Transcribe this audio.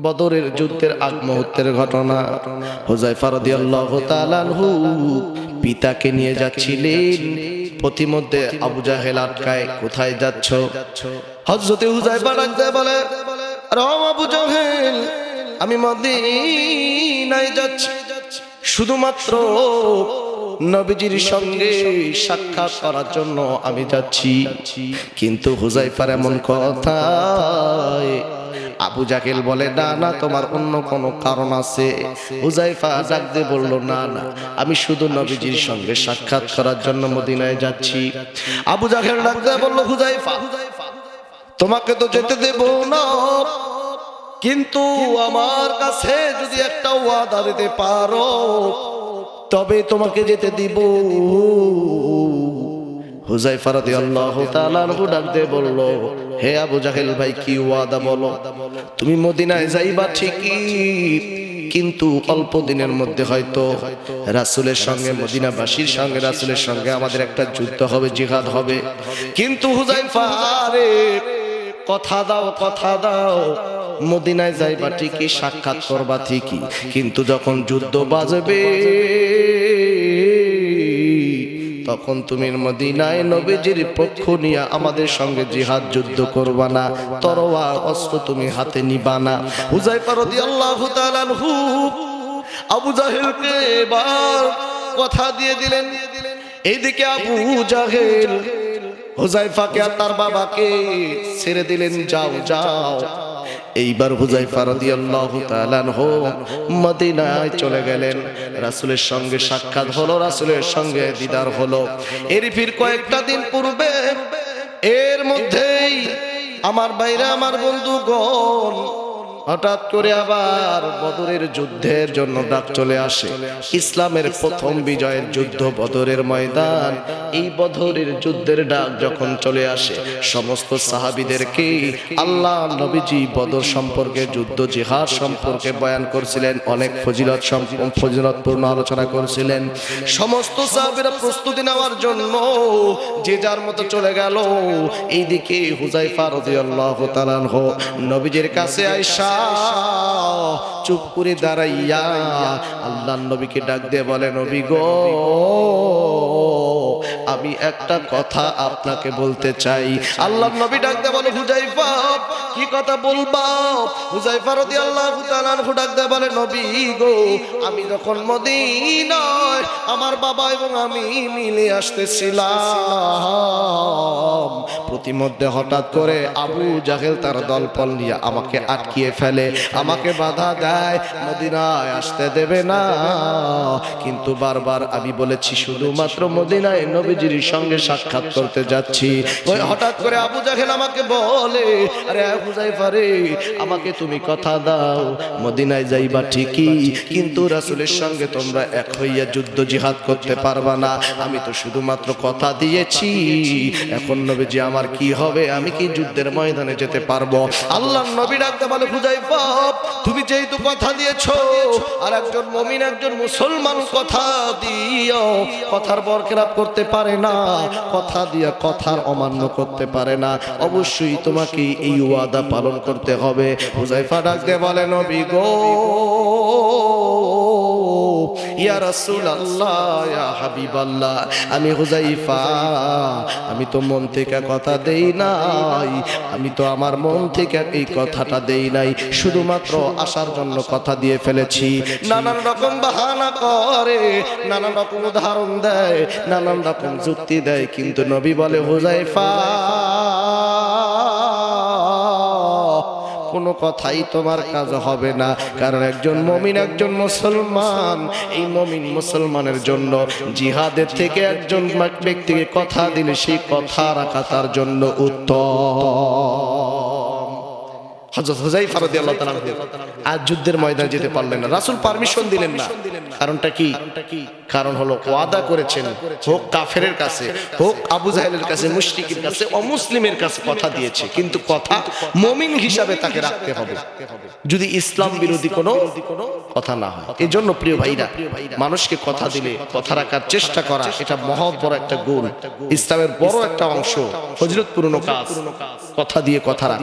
বদরের যুদ্ধের আগ মুহূর্তের ঘটনা। হুযায়ফা রাদিয়াল্লাহু তাআলা আনহু পিতাকে নিয়ে যাচ্ছিলেন, পথিমধ্যে আবু জাহেল আটকায়, কোথায় যাচ্ছ? হযরতে হুযায়ফা ডাকতে বলে, আরে আবু জাহেল, আমি মদিনায় যাচ্ছি, শুধুমাত্র নবীজির সঙ্গে সাক্ষাৎ করার জন্য আমি যাচ্ছি। কিন্তু হুযায়ফার এমন কথা, আবু জাহেল বলে, না না, তোমার অন্য কোনো কারণ আছে। হুযায়ফা ডাক দিয়ে বলল, না না, আমি শুধু নবীজির সঙ্গে সাক্ষাৎ করার জন্য মদিনায় যাচ্ছি। আবু জাহেল ডাক দিয়ে বলল, হুযায়ফা, তোমাকে তো যেতে দেব না, কিন্তু আমার কাছে যদি একটা ওয়াদা দিতে পারো তবে তোমাকে যেতে দিব। হুযায়ফা রাদিয়াল্লাহু তাআলা আনহু ডাক দিয়ে বলল, হে আবু জাহেল ভাই, কি ওয়াদা বলো? তুমি মদিনায় যাইবা ঠিকই, কিন্তু অল্প দিনের মধ্যে হয়তো রাসূলের সঙ্গে, মদিনাবাসীর সঙ্গে রাসূলের সঙ্গে আমাদের একটা যুদ্ধ হবে, জিহাদ হবে। কিন্তু হুযায়ফা রে, কথা দাও, কথা দাও, মদিনায় যাইবা ঠিকই, সাক্ষাৎ করবা ঠিকই, কিন্তু যখন যুদ্ধ বাজবে তখন তুমি মদিনায় নবীজির পক্ষ নিয়ে আমাদের সঙ্গে জিহাদ যুদ্ধ করবা না, তরোয়ার অস্ত্র তুমি হাতে নিবা না। হুযায়ফা রাদিয়াল্লাহু তাআলা আনহু আবু জাহেলকে এবার কথা দিয়ে দিলেন। এইদিকে আবু জাহেল হুযায়ফাকে আর তার বাবাকে ছেড়ে দিলেন, যাও যাও। এইবার হুযায়ফা রাদিয়াল্লাহু তাআলা আনহু মদিনায় চলে গেলেন। রাসূলের সঙ্গে সাক্ষাৎ হলো, রাসূলের সঙ্গে দিদার হলো। এর ফির কয়েকটা দিন পূর্বে, এর মধ্যেই আমার ভাইরা, আমার বন্ধুগণ, হঠাৎ করে আবার বদরের যুদ্ধের জন্য ডাক চলে আসে। ইসলামের প্রথম বিজয়ের যুদ্ধ বদরের ময়দান। এই বদরের যুদ্ধের ডাক যখন চলে আসে, সমস্ত সাহাবীদেরকে আল্লাহ নবীজি বদর সম্পর্কে, যুদ্ধ জিহাদ সম্পর্কে বয়ান করছিলেন, অনেক ফজিলতপূর্ণ আলোচনা করছিলেন। সমস্ত সাহাবীরা প্রস্তুতি নেওয়ার জন্য যে যার মতো চলে গেল। এইদিকে হুযায়ফা রাদিয়াল্লাহু তাআলা আনহু নবীজির কাছে আয়েশা চুপ করে দাঁড়াইয়া আল্লাহর নবীকে ডাক দিয়ে বলে, নবী গো, আমি একটা কথা আপনাকে বলতে চাই। আল্লাহর নবী ডাক দিয়ে বলে, হুযায়ফা, কি কথা বলবা? হুযায়ফা রাদিয়াল্লাহু তাআলা আনহু ডাক দিয়ে বলে, নবী গো, আমি যখন মদিনায় আমার বাবা এবং আমি মিলে আসতেছিলাম, প্রতিমধ্যে হঠাৎ করে আবু জাহেল তার দলবল নিয়ে আমাকে আটকিয়ে ফেলে, আমাকে বাধা দেয়, মদিনায় আসতে দেবে না। কিন্তু বারবার আমি বলেছি শুধুমাত্র মদিনায় নবীজির সঙ্গে সাক্ষাৎ করতে যাচ্ছি। হঠাৎ করে আবু জাহেল আমাকে বলে, আরে হুযায়ফা রে, আমাকে তুমি কথা দাও, মদিনায় যাইবা ঠিকই, কিন্তু রাসূলের সঙ্গে তোমরা এক হইয়া যুদ্ধ জিহাদ করতে পারবা না। আমি তো শুধুমাত্র কথা দিয়েছি, এখন নবীজি আমার কি হবে? আমি কি যুদ্ধের ময়দানে যেতে পারবো? আল্লাহর নবী ডাকতে বলে, হুযায়ফা, তুমি যেহেতু কথা দিয়েছো, আর একজন মুমিন, একজন মুসলমান কথা দিও, কথার বরখেলাপ করতে পারে না, কথা দিয়া কথার অমান্য করতে পারে না, অবশ্যই তোমাকে এই ওয়াদা পালন করতে হবে। হুযায়ফা ডাকতে বলে, নবী গো, ইয়া রাসূলুল্লাহ, ইয়া হাবিবাল্লাহ, আমি হুযায়ফা, আমি তো মন থেকে কথা দেই নাই, আমি তো আমার মন থেকে এই কথাটা দেই নাই, শুধুমাত্র আসার জন্য কথা দিয়ে ফেলেছি। নানান রকম বাহানা করে, নানান রকম উদাহরণ দেয়, নানান রকম যুক্তি দেয়, কিন্তু নবী বলে, হুযায়ফা, কোনো কথাই তোমার কাজ হবে না, কারণ একজন মুমিন, একজন মুসলমান, এই মুমিন মুসলমানের জন্য জিহাদের থেকে একজন ব্যক্তিকে কথা দিলে সেই কথা রাখা তার জন্য উত্তম। হযরত হুযায়ফা রাদিয়াল্লাহু তাআলা আজ যুদ্ধের ময়দানে যেতে পারলেন না, রাসূল পারমিশন দিলেন না। কারণটা কি? কারণ হলো, ওয়াদা করেছেন, হোক কাফেরের কাছে, হোক আবু জাহেলের কাছে, মুশরিকের কাছে, অমুসলিমের কাছে কথা দিয়েছে, কিন্তু কথা মুমিন হিসাবে তাকে রাখতে হবে, যদি ইসলাম বিরোধী কোনো কথা না হয়। এজন্য প্রিয় ভাইরা, মানুষকে কথা দিলে কথা রাখার চেষ্টা করা, এটা মহৎ বড় একটা গুণ, ইসলামের বড় একটা অংশ, ফজিলতপূর্ণ কাজ, কথা দিয়ে কথা রাখা।